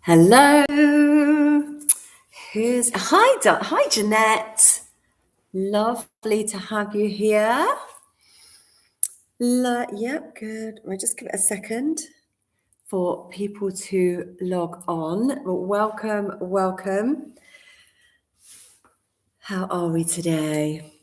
Hello. Hi, Jeanette. Lovely to have you here. Yep, good. I'll just give it a second for people to log on. Well, welcome. How are we today?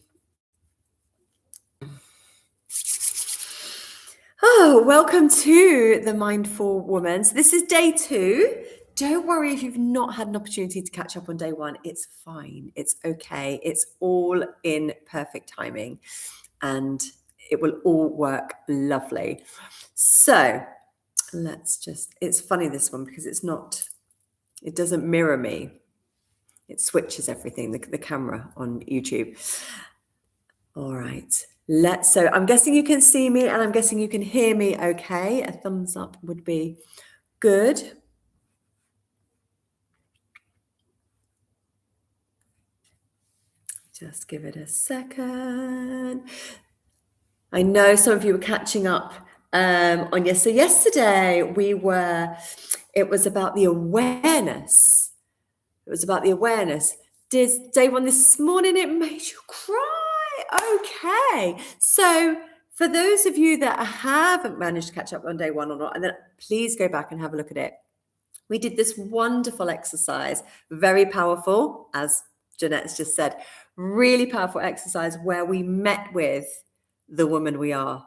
Oh, welcome to the Mindful Woman. So this is day 2. Don't worry if you've not had an opportunity to catch up on day 1. It's fine. It's okay. It's all in perfect timing and it will all work lovely. So it's funny this one because it doesn't mirror me. It switches everything, the camera on YouTube. All right. So I'm guessing you can see me and I'm guessing you can hear me okay. A thumbs up would be good. Just give it a second. I know some of you were catching up on yes. So yesterday it was about the awareness. It was about the awareness. Did day 1 this morning, it made you cry? Okay. So for those of you that haven't managed to catch up on day 1 or not, and then please go back and have a look at it. We did this wonderful exercise, very powerful, as Jeanette's just said, really powerful exercise where we met with the woman we are,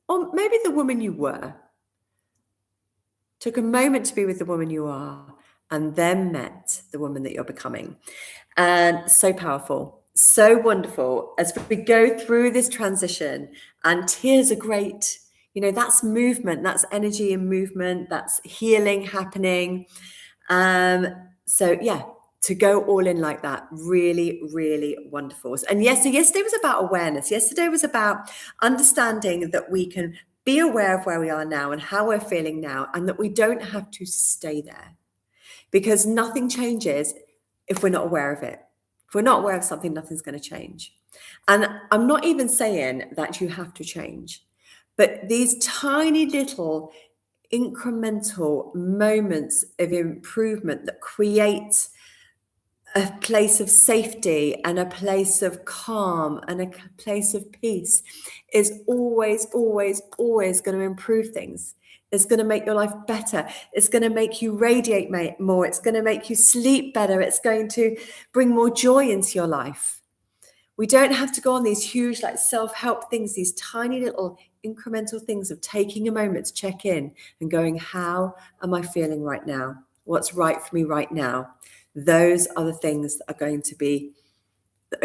or maybe the woman you were. Took a moment to be with the woman you are and then met the woman that you're becoming. And so powerful, so wonderful as we go through this transition. And tears are great. You know, that's movement, that's energy and movement, that's healing happening. So yeah, to go all in like that, really, really wonderful. And yes, so yesterday was about awareness. Yesterday was about understanding that we can be aware of where we are now and how we're feeling now, and that we don't have to stay there, because nothing changes if we're not aware of it. If we're not aware of something, nothing's going to change. And I'm not even saying that you have to change, but these tiny little incremental moments of improvement that create a place of safety and a place of calm and a place of peace is always, always, always going to improve things. It's going to make your life better. It's going to make you radiate more. It's going to make you sleep better. It's going to bring more joy into your life. We don't have to go on these huge self-help things, these tiny little incremental things of taking a moment to check in and going, how am I feeling right now? What's right for me right now? Those are the things that are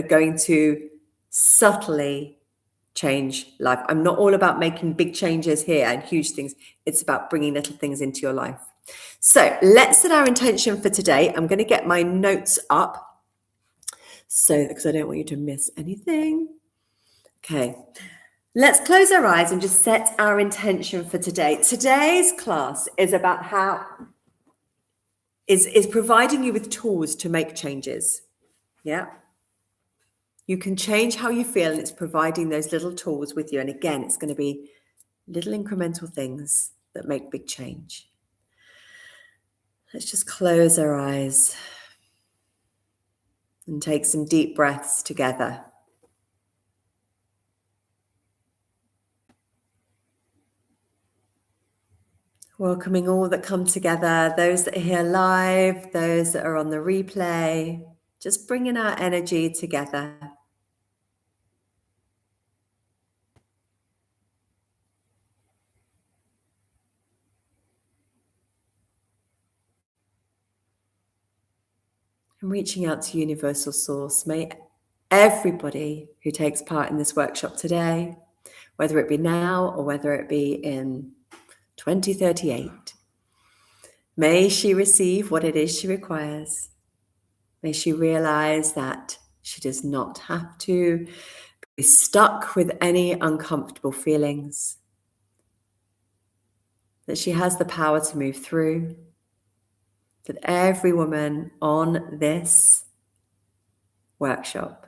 going to subtly change life. I'm not all about making big changes here and huge things. It's about bringing little things into your life. So let's set our intention for today. I'm going to get my notes up because I don't want you to miss anything. Okay. Let's close our eyes and just set our intention for today. Today's class is about is providing you with tools to make changes. Yeah. You can change how you feel, and it's providing those little tools with you. And again, it's going to be little incremental things that make big change. Let's just close our eyes and take some deep breaths together. Welcoming all that come together, those that are here live, those that are on the replay, just bringing our energy together. And reaching out to Universal Source. May everybody who takes part in this workshop today, whether it be now or whether it be in 2038, may she receive what it is she requires. May she realize that she does not have to be stuck with any uncomfortable feelings, that she has the power to move through, that every woman on this workshop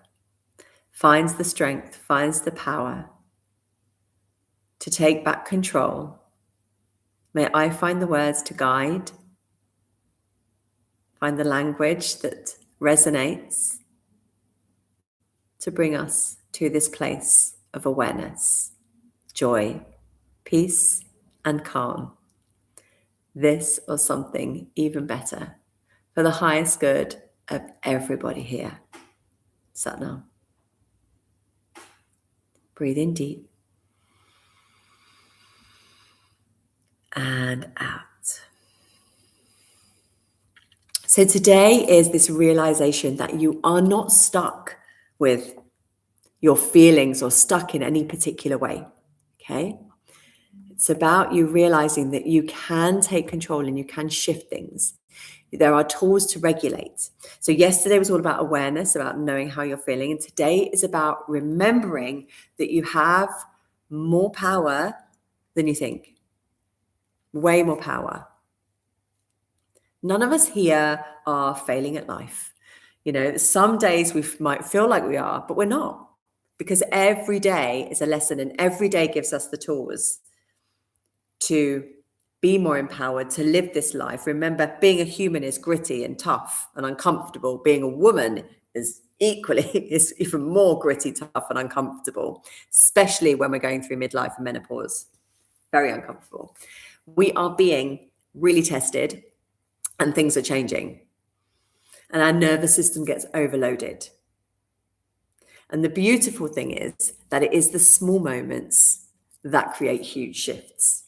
finds the strength, finds the power to take back control. May I find the words to guide Find the language that resonates to bring us to this place of awareness, joy, peace, and calm. This or something even better for the highest good of everybody here. Satnam. Breathe in deep and out. So today is this realization that you are not stuck with your feelings or stuck in any particular way, okay? It's about you realizing that you can take control and you can shift things. There are tools to regulate. So yesterday was all about awareness, about knowing how you're feeling. And today is about remembering that you have more power than you think. Way more power. None of us here are failing at life. You know, some days we might feel like we are, but we're not. Because every day is a lesson and every day gives us the tools to be more empowered, to live this life. Remember, being a human is gritty and tough and uncomfortable. Being a woman is even more gritty, tough and uncomfortable, especially when we're going through midlife and menopause. Very uncomfortable. We are being really tested and things are changing. And our nervous system gets overloaded. And the beautiful thing is that it is the small moments that create huge shifts.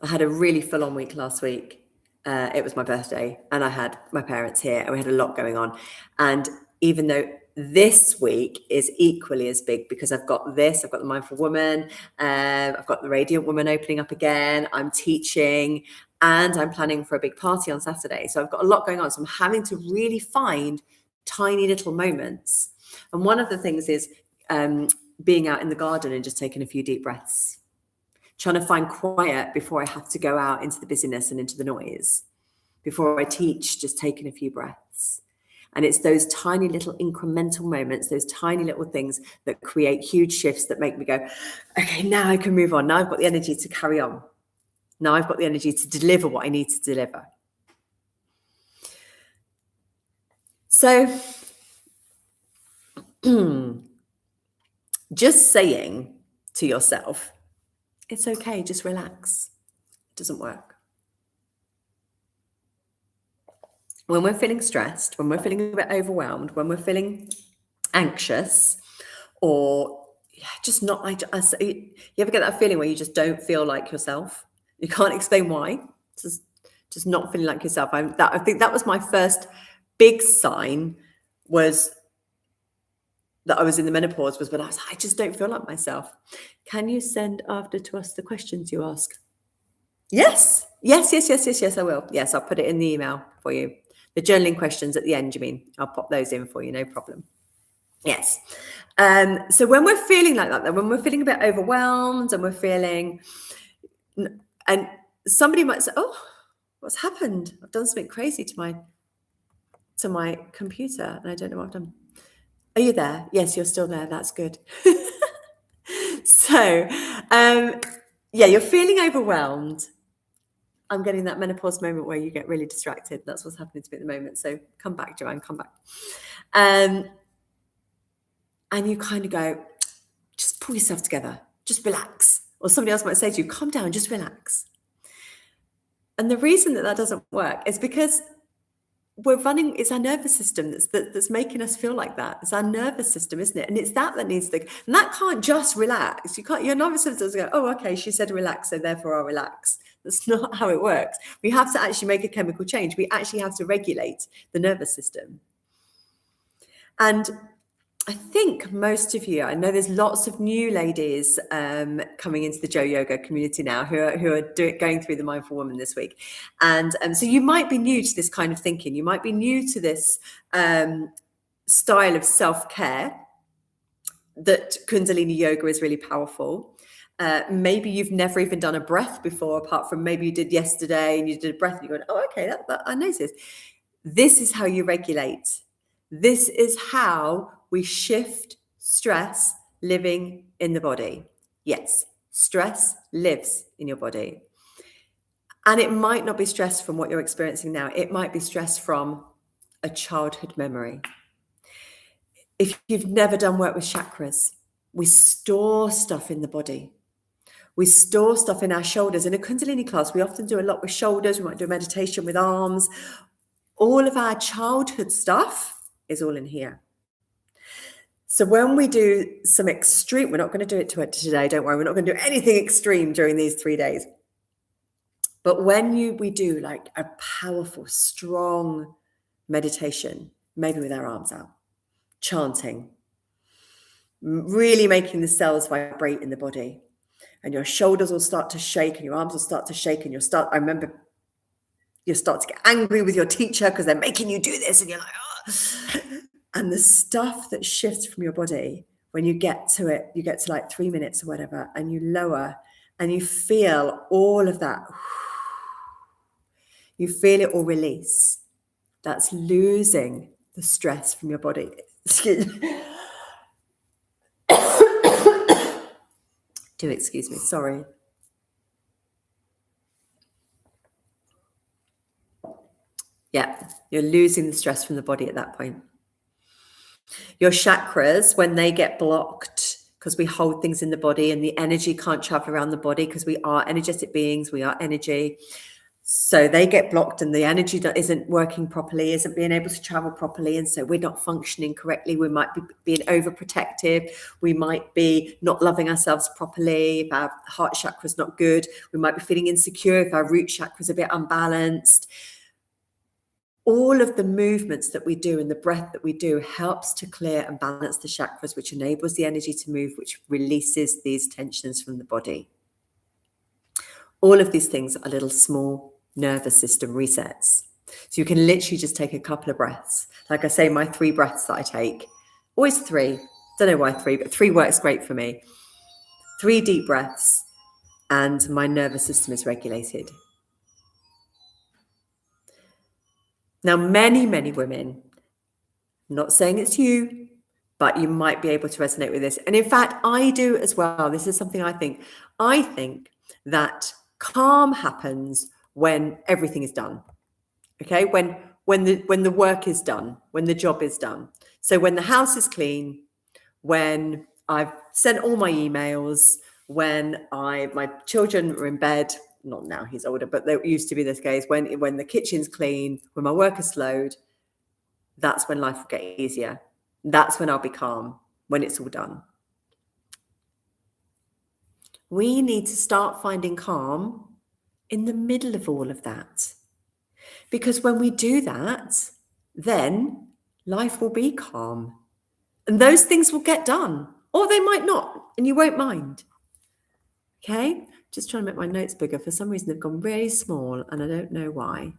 I had a really full-on week last week. It was my birthday and I had my parents here and we had a lot going on. And even though this week is equally as big because I've got the Mindful Woman, I've got the Radiant Woman opening up again, I'm teaching, and I'm planning for a big party on Saturday. So I've got a lot going on. So I'm having to really find tiny little moments. And one of the things is being out in the garden and just taking a few deep breaths. Trying to find quiet before I have to go out into the busyness and into the noise. Before I teach, just taking a few breaths. And it's those tiny little incremental moments, those tiny little things that create huge shifts that make me go, okay, now I can move on. Now I've got the energy to carry on. Now I've got the energy to deliver what I need to deliver. So just saying to yourself, it's okay, just relax. It doesn't work. When we're feeling stressed, when we're feeling a bit overwhelmed, when we're feeling anxious, or just not like us, you ever get that feeling where you just don't feel like yourself? You can't explain why. Just not feeling like yourself. I think that was my first big sign, was that I was in the menopause, was when I was like, I just don't feel like myself. Can you send after to us the questions you ask? Yes, I will. Yes, I'll put it in the email for you. The journaling questions at the end, you mean? I'll pop those in for you, no problem. Yes. So when we're feeling like that, when we're feeling a bit overwhelmed and we're feeling, and somebody might say, oh, what's happened? I've done something crazy to my computer and I don't know what I've done. Are you there? Yes, you're still there. That's good. So, yeah, you're feeling overwhelmed. I'm getting that menopause moment where you get really distracted. That's what's happening to me at the moment. So come back, Joanne, come back. And you kind of go, just pull yourself together, just relax. Or somebody else might say to you, calm down, just relax. And the reason that doesn't work is because it's our nervous system that's making us feel like that. It's our nervous system, isn't it? And it's that needs to, and that can't just relax. Your nervous system doesn't go, oh, okay, she said relax, so therefore I'll relax. That's not how it works. We have to actually make a chemical change. We actually have to regulate the nervous system. And I think most of you, I know there's lots of new ladies coming into the Joe Yoga community now who are going through the Mindful Woman this week. And so you might be new to this kind of thinking. You might be new to this style of self-care, that Kundalini Yoga is really powerful. Maybe you've never even done a breath before, apart from maybe you did yesterday and you did a breath and you're going, oh, okay, that I noticed. This is how you regulate. This is how we shift stress living in the body. Yes, stress lives in your body. And it might not be stress from what you're experiencing now. It might be stress from a childhood memory. If you've never done work with chakras, we store stuff in the body. We store stuff in our shoulders. In a Kundalini class, we often do a lot with shoulders. We might do a meditation with arms. All of our childhood stuff is all in here. So when we do some extreme, we're not going to do it today, don't worry. We're not going to do anything extreme during these 3 days. But when we do like a powerful, strong meditation, maybe with our arms out, chanting, really making the cells vibrate in the body, and your shoulders will start to shake and your arms will start to shake, and you'll start to get angry with your teacher because they're making you do this, and you're like, oh. And the stuff that shifts from your body, when you get to it, you get to like 3 minutes or whatever, and you lower and you feel all of that. You feel it all release. That's losing the stress from your body. Excuse me. Do excuse me, sorry. Yeah, you're losing the stress from the body at that point. Your chakras, when they get blocked, because we hold things in the body and the energy can't travel around the body because we are energetic beings, we are energy. So they get blocked and the energy isn't working properly, isn't being able to travel properly. And so we're not functioning correctly. We might be being overprotective. We might be not loving ourselves properly. If our heart chakra is not good, we might be feeling insecure if our root chakra is a bit unbalanced. All of the movements that we do and the breath that we do helps to clear and balance the chakras, which enables the energy to move, which releases these tensions from the body. All of these things are little small nervous system resets. So you can literally just take a couple of breaths. Like I say, my 3 breaths that I take, always 3. Don't know why 3, but 3 works great for me. 3 deep breaths and my nervous system is regulated. Now, many, many women, I'm not saying it's you, but you might be able to resonate with this. And in fact, I do as well. This is something I think. I think that calm happens when everything is done. Okay, when the work is done, when the job is done. So when the house is clean, when I've sent all my emails, when my children are in bed, not now, he's older, but there used to be this case, when the kitchen's clean, when my work is slowed, that's when life will get easier. That's when I'll be calm, when it's all done. We need to start finding calm in the middle of all of that. Because when we do that, then life will be calm. And those things will get done. Or they might not, and you won't mind. Okay? Just trying to make my notes bigger. For some reason, they've gone very small, and I don't know why.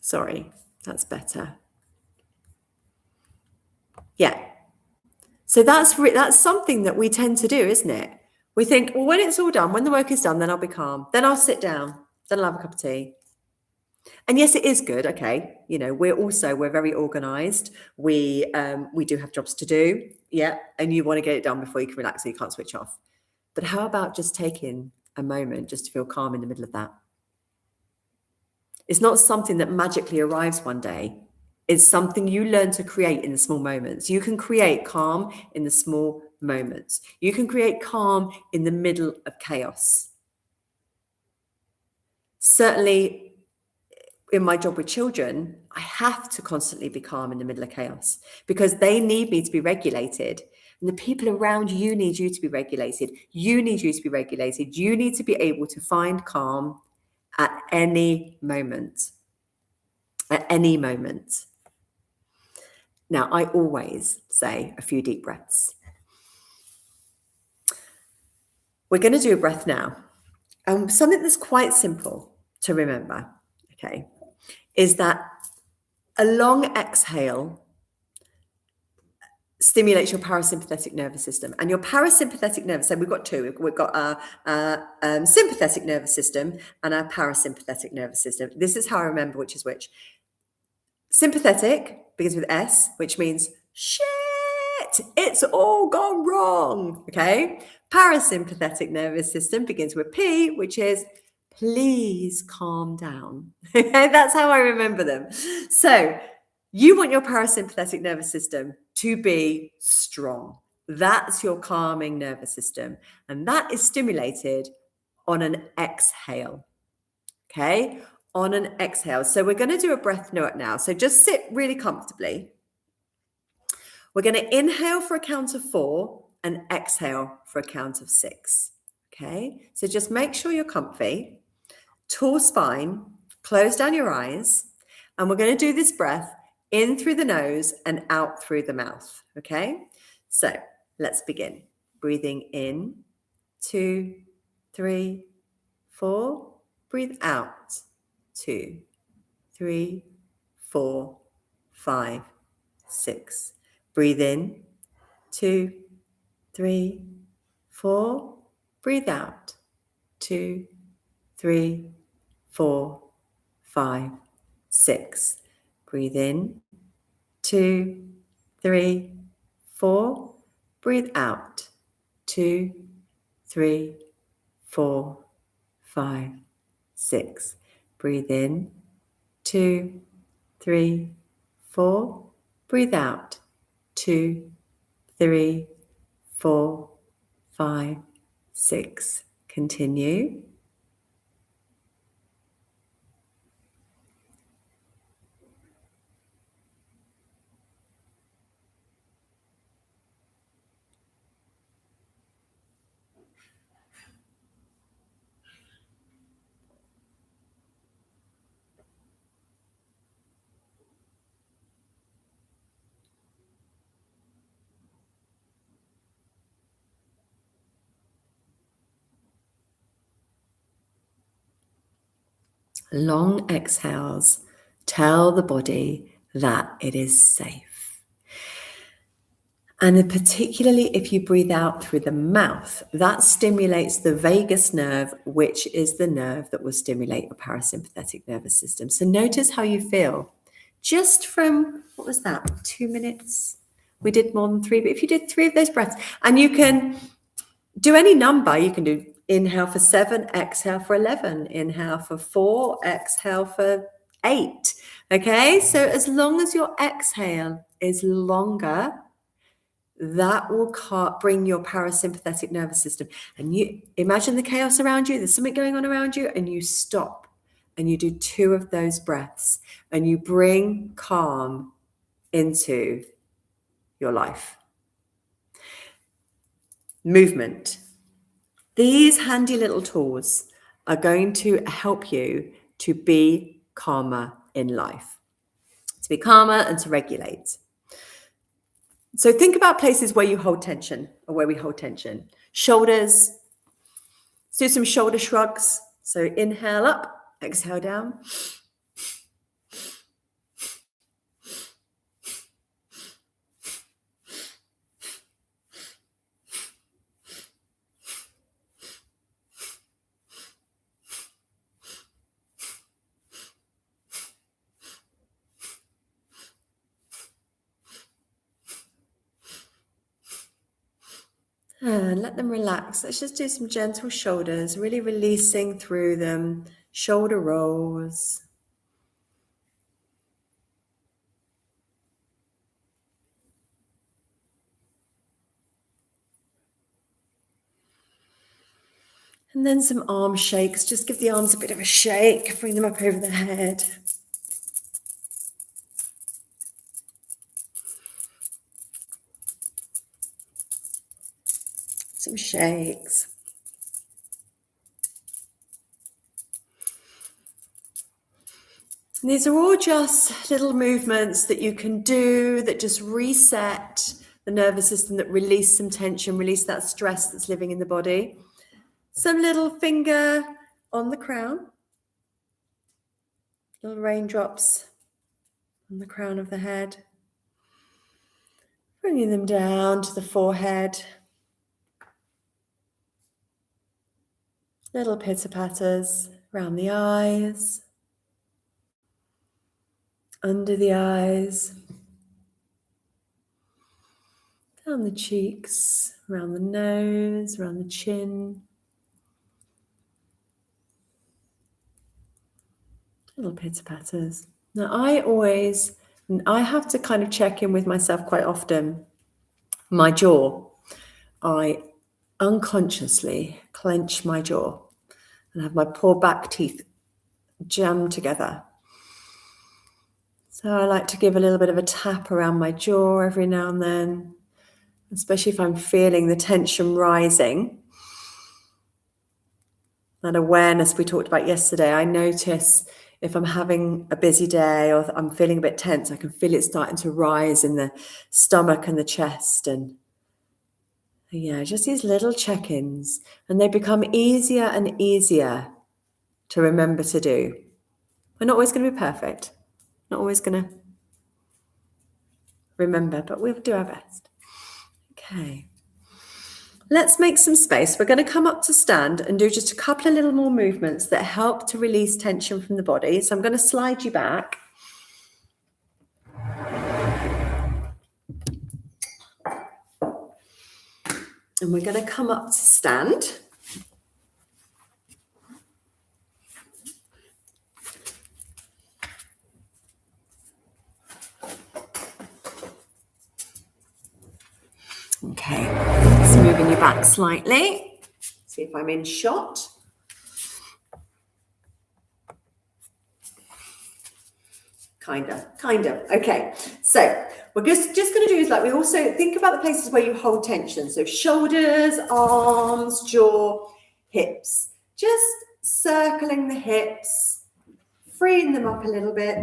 Sorry, that's better. Yeah. So that's something that we tend to do, isn't it? We think, well, when it's all done, when the work is done, then I'll be calm. Then I'll sit down. Then I'll have a cup of tea. And yes, it is good. Okay. You know, we're very organized. We do have jobs to do. Yeah. And you want to get it done before you can relax so you can't switch off. But how about just taking a moment just to feel calm in the middle of that? It's not something that magically arrives one day. It's something you learn to create in the small moments. You can create calm in the small moments. You can create calm in the middle of chaos. Certainly, in my job with children, I have to constantly be calm in the middle of chaos because they need me to be regulated. And the people around you need you to be regulated. You need you to be regulated. You need to be able to find calm at any moment. At any moment. Now, I always say a few deep breaths. We're going to do a breath now. Something that's quite simple to remember, okay, is that a long exhale stimulates your parasympathetic nervous system. And your parasympathetic nervous, so we've got 2. We've got our sympathetic nervous system and our parasympathetic nervous system. This is how I remember which is which. Sympathetic begins with S, which means shit, it's all gone wrong, okay? Parasympathetic nervous system begins with P, which is please calm down. That's how I remember them. So you want your parasympathetic nervous system to be strong. That's your calming nervous system. And that is stimulated on an exhale. Okay, on an exhale. So we're going to do a breath note now. So just sit really comfortably. We're going to inhale for a count of 4 and exhale for a count of 6. Okay, so just make sure you're comfy, tall spine, close down your eyes, and we're going to do this breath in through the nose and out through the mouth. Okay, so let's begin. Breathing in, 2, 3, 4. Breathe out, 2, 3, 4, 5, 6. Breathe in, 2, 3, 4. Breathe out, 2, 3, 4, 5, 6. Breathe in, 2, 3, 4. Breathe out, 2, 3, 4, 5, 6. Breathe in, 2, 3, 4. Breathe out, 2, 3, 4, 5, 6. Continue. Long exhales tell the body that it is safe. And particularly if you breathe out through the mouth, that stimulates the vagus nerve, which is the nerve that will stimulate your parasympathetic nervous system. So notice how you feel just from, what was that, 2 minutes? We did more than 3, but if you did 3 of those breaths, and you can do any number, you can do inhale for 7, exhale for 11, inhale for 4, exhale for 8. Okay, so as long as your exhale is longer, that will bring your parasympathetic nervous system. And you imagine the chaos around you, there's something going on around you, and you stop and you do 2 of those breaths and you bring calm into your life. Movement. These handy little tools are going to help you to be calmer in life, to be calmer and to regulate. So think about places where you hold tension or where we hold tension. Shoulders, do some shoulder shrugs. So inhale up, exhale down. And let them relax. Let's just do some gentle shoulders, really releasing through them. Shoulder rolls. And then some arm shakes. Just give the arms a bit of a shake. Bring them up over the head. Some shakes. And these are all just little movements that you can do that just reset the nervous system, that release some tension, release that stress that's living in the body. Some little finger on the crown. Little raindrops on the crown of the head. Bringing them down to the forehead. Little pitter-patters around the eyes, under the eyes, Around the cheeks, around the nose, around the chin. Little pitter patters. Now I have to kind of check in with myself quite often. My jaw, I unconsciously clench my jaw and have my poor back teeth jammed together. So I like to give a little bit of a tap around my jaw every now and then, especially if I'm feeling the tension rising. That awareness we talked about yesterday, I notice if I'm having a busy day or I'm feeling a bit tense, I can feel it starting to rise in the stomach and the chest. And yeah, just these little check-ins, and they become easier and easier to remember to do. We're not always going to be perfect, not always going to remember, but we'll do our best. Okay. Let's make some space. We're going to come up to stand and do just a couple of little more movements that help to release tension from the body. So I'm going to slide you back. And we're going to come up to stand. Okay, just moving you back slightly. See if I'm in shot. Kind of. Okay, so we're just going to do is like, we also think about the places where you hold tension. So shoulders, arms, jaw, hips. Just circling the hips, freeing them up a little bit.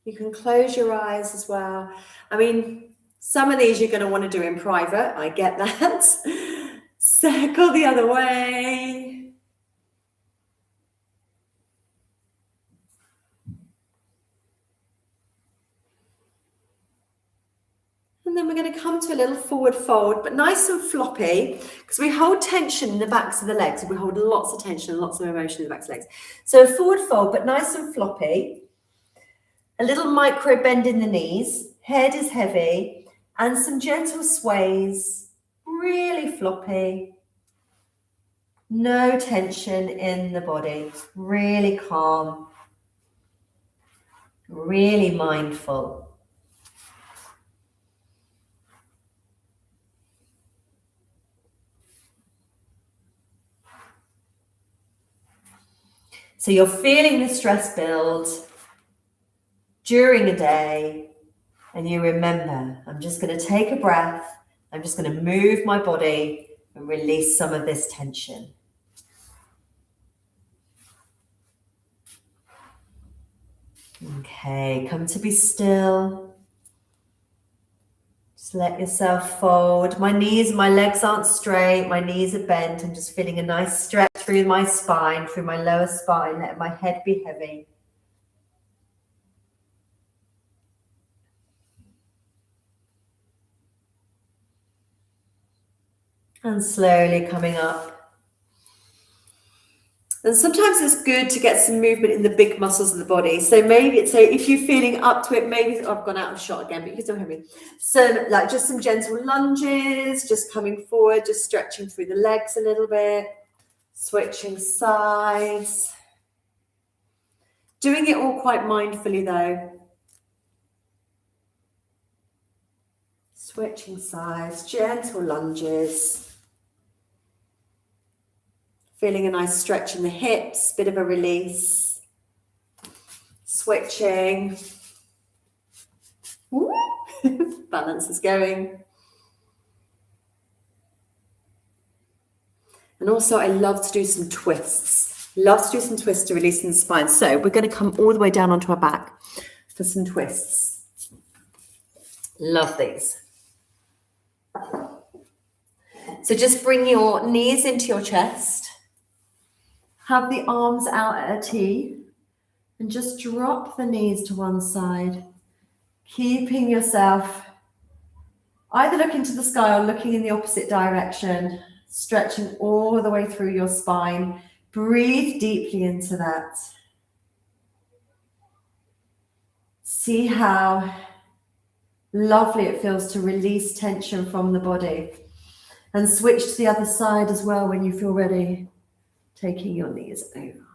You can close your eyes as well. I mean, some of these you're going to want to do in private. I get that. Circle the other way. And then we're going to come to a little forward fold, but nice and floppy, because we hold tension in the backs of the legs. We hold lots of tension and lots of emotion in the backs of the legs. So a forward fold, but nice and floppy. A little micro bend in the knees. Head is heavy. And some gentle sways. Really floppy. No tension in the body. Really calm. Really mindful. So you're feeling the stress build during a day, and you remember, I'm just going to take a breath. I'm just going to move my body and release some of this tension. Okay, come to be still. Just let yourself fold. My legs aren't straight. My knees are bent. I'm just feeling a nice stretch through my spine, through my lower spine. Let my head be heavy. And slowly coming up. And sometimes it's good to get some movement in the big muscles of the body. So if you're feeling up to it, maybe I've gone out of shot again, but you can still hear me. So like just some gentle lunges, just coming forward, just stretching through the legs a little bit, switching sides. Doing it all quite mindfully though. Switching sides, gentle lunges. Feeling a nice stretch in the hips, bit of a release. Switching. Balance is going. And also I love to do some twists. Love to do some twists to release in the spine. So we're going to come all the way down onto our back for some twists. Love these. So just bring your knees into your chest. Have the arms out at a T. And just drop the knees to one side. Keeping yourself either looking to the sky or looking in the opposite direction. Stretching all the way through your spine. Breathe deeply into that. See how lovely it feels to release tension from the body. And switch to the other side as well when you feel ready. Taking your knees over.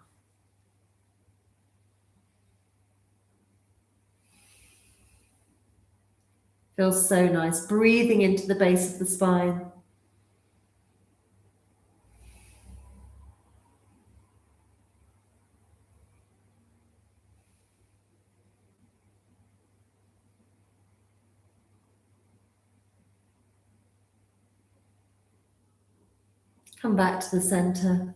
Feels so nice. Breathing into the base of the spine. Come back to the center.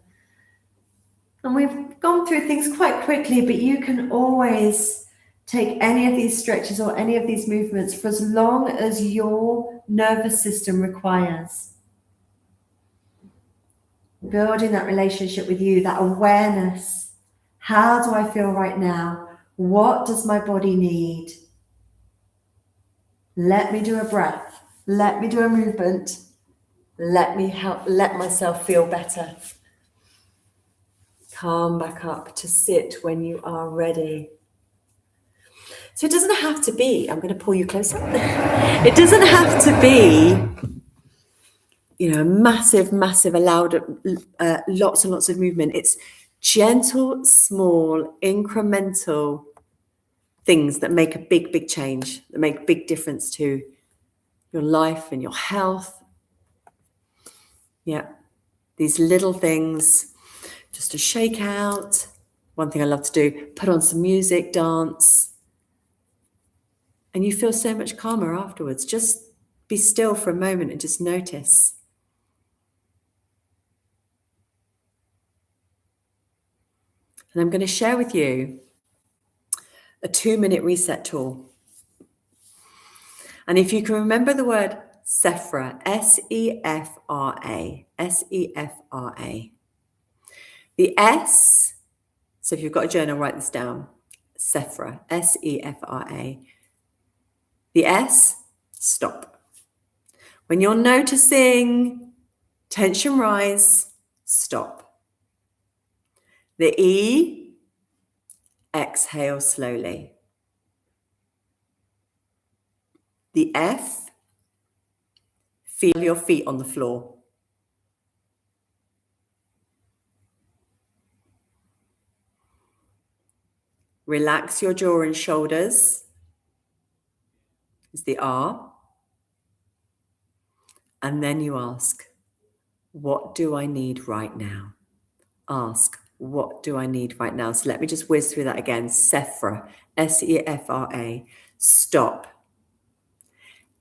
And we've gone through things quite quickly, but you can always take any of these stretches or any of these movements for as long as your nervous system requires. Building that relationship with you, that awareness. How do I feel right now? What does my body need? Let me do a breath. Let me do a movement. Let myself feel better. Calm back up to sit when you are ready. So it doesn't have to be, I'm going to pull you closer. It doesn't have to be, massive, lots and lots of movement. It's gentle, small, incremental things that make a big, big change, that make a big difference to your life and your health. Yeah, these little things, just to shake out. One thing I love to do, put on some music, dance. And you feel so much calmer afterwards. Just be still for a moment and just notice. And I'm going to share with you a 2-minute reset tool. And if you can remember the word Sephra, S-E-F-R-A, S-E-F-R-A. The S, so if you've got a journal, write this down. Sephra, S-E-F-R-A. The S, stop. When you're noticing tension rise, stop. The E, exhale slowly. The F, feel your feet on the floor. Relax your jaw and shoulders, is the R. And then you ask, what do I need right now? Ask, what do I need right now? So let me just whiz through that again. Sephra, S-E-F-R-A, stop.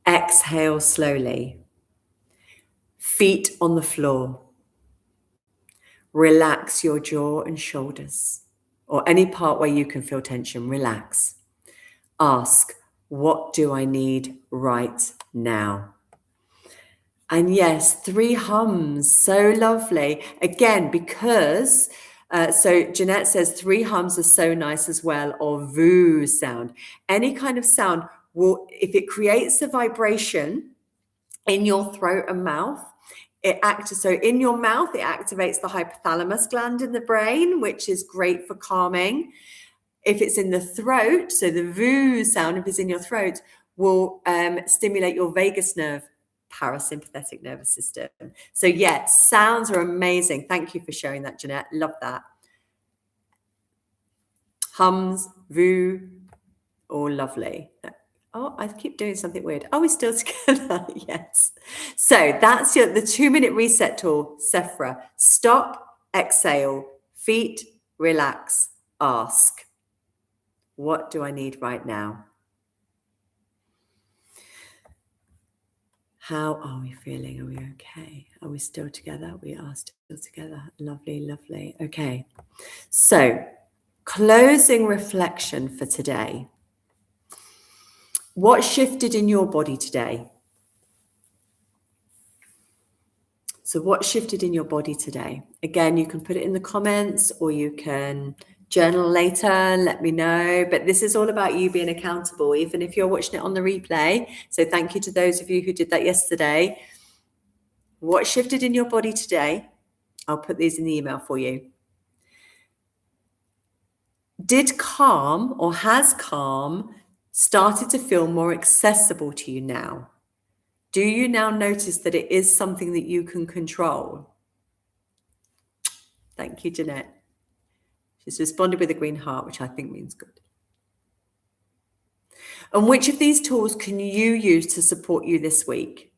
Exhale slowly. Feet on the floor. Relax your jaw and shoulders, or any part where you can feel tension, relax. Ask, what do I need right now? And yes, 3 hums, so lovely. Again, because, so Jeanette says 3 hums are so nice as well, or voo sound. Any kind of sound will, if it creates a vibration in your throat and mouth, so in your mouth, it activates the hypothalamus gland in the brain, which is great for calming. If it's in the throat, so the voo sound, if it's in your throat, will stimulate your vagus nerve, parasympathetic nervous system. So yeah, sounds are amazing. Thank you for sharing that, Jeanette. Love that. Hums, voo, all lovely. Oh, I keep doing something weird. Are we still together? Yes. So that's the 2-minute reset tool, Sephra. Stop, exhale, feet, relax, ask. What do I need right now? How are we feeling? Are we okay? Are we still together? We are still together. Lovely, lovely. Okay. So, closing reflection for today. What shifted in your body today? So what shifted in your body today? Again, you can put it in the comments or you can journal later and let me know. But this is all about you being accountable, even if you're watching it on the replay. So thank you to those of you who did that yesterday. What shifted in your body today? I'll put these in the email for you. Did calm or has calm started to feel more accessible to you now? Do you now notice that it is something that you can control? Thank you, Jeanette. She's responded with a green heart, which I think means good. And which of these tools can you use to support you this week?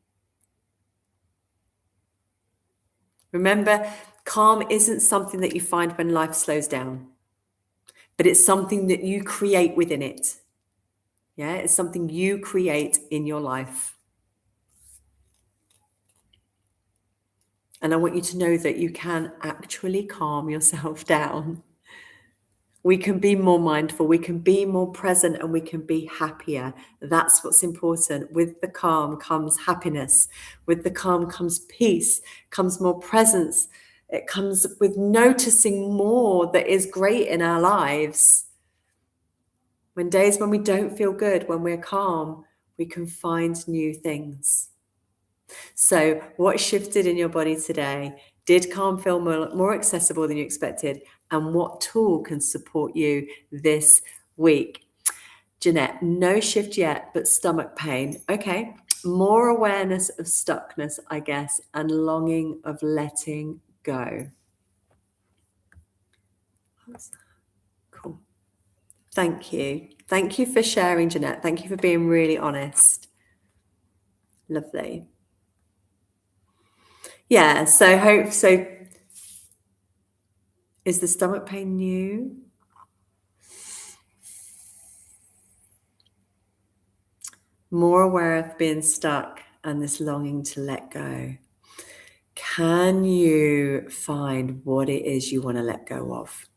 Remember, calm isn't something that you find when life slows down, but it's something that you create within it. Yeah, it's something you create in your life. And I want you to know that you can actually calm yourself down. We can be more mindful, we can be more present, and we can be happier. That's what's important. With the calm comes happiness. With the calm comes peace, comes more presence. It comes with noticing more that is great in our lives. When days when we don't feel good, when we're calm, we can find new things. So what shifted in your body today? Did calm feel more accessible than you expected? And what tool can support you this week? Jeanette, no shift yet, but stomach pain. Okay, more awareness of stuckness, I guess, and longing of letting go. Cool. Thank you. Thank you for sharing, Jeanette. Thank you for being really honest. Lovely. Yeah, so is the stomach pain new? More aware of being stuck and this longing to let go. Can you find what it is you want to let go of?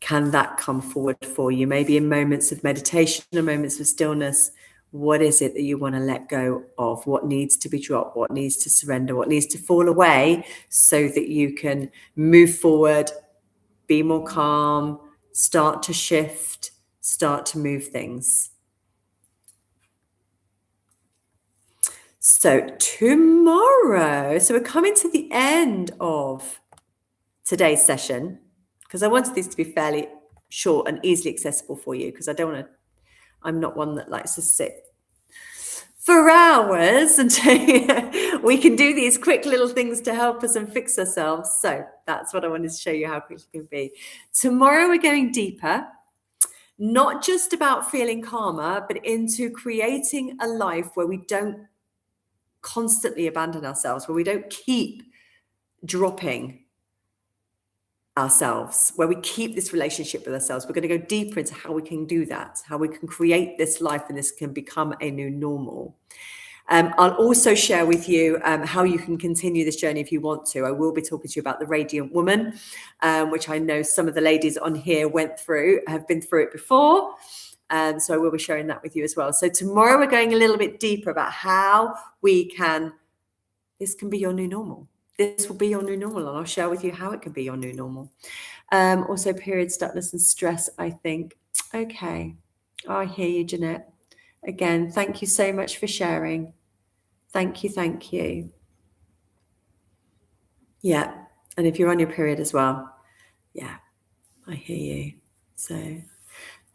Can that come forward for you? Maybe in moments of meditation or moments of stillness, what is it that you want to let go of? What needs to be dropped? What needs to surrender? What needs to fall away so that you can move forward, be more calm, start to shift, start to move things? So tomorrow, so we're coming to the end of today's session, because I wanted this to be fairly short and easily accessible for you, because I'm not one that likes to sit for hours until we can do these quick little things to help us and fix ourselves. So that's what I wanted to show you how quick it can be. Tomorrow we're going deeper, not just about feeling calmer, but into creating a life where we don't constantly abandon ourselves, where we don't keep dropping ourselves, where we keep this relationship with ourselves. We're going to go deeper into how we can do that, how we can create this life, and this can become a new normal. I'll also share with you how you can continue this journey if you want to. I will be talking to you about the Radiant Woman, which I know some of the ladies on here have been through it before. So I will be sharing that with you as well. So tomorrow we're going a little bit deeper about how this can be your new normal. This will be your new normal, and I'll share with you how it can be your new normal. Also period stuckness and stress, I think. Okay. Oh, I hear you, Jeanette. Again, thank you so much for sharing. Thank you, thank you. Yeah. And if you're on your period as well, yeah, I hear you. So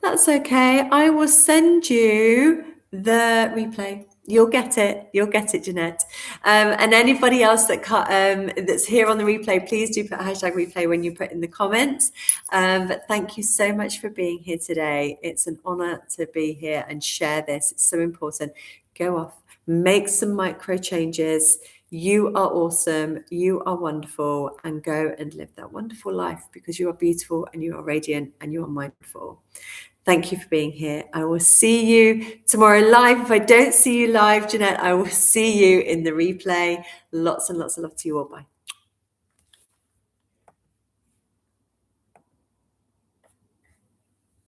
that's okay. I will send you the replay. You'll get it, Jeanette. And anybody else that's here on the replay, please do put #replay when you put in the comments. But thank you so much for being here today. It's an honor to be here and share this. It's so important. Go off, make some micro changes. You are awesome. You are wonderful, and go and live that wonderful life, because you are beautiful and you are radiant and you are mindful. Thank you for being here. I will see you tomorrow live. If I don't see you live, Jeanette, I will see you in the replay. Lots and lots of love to you all. Bye.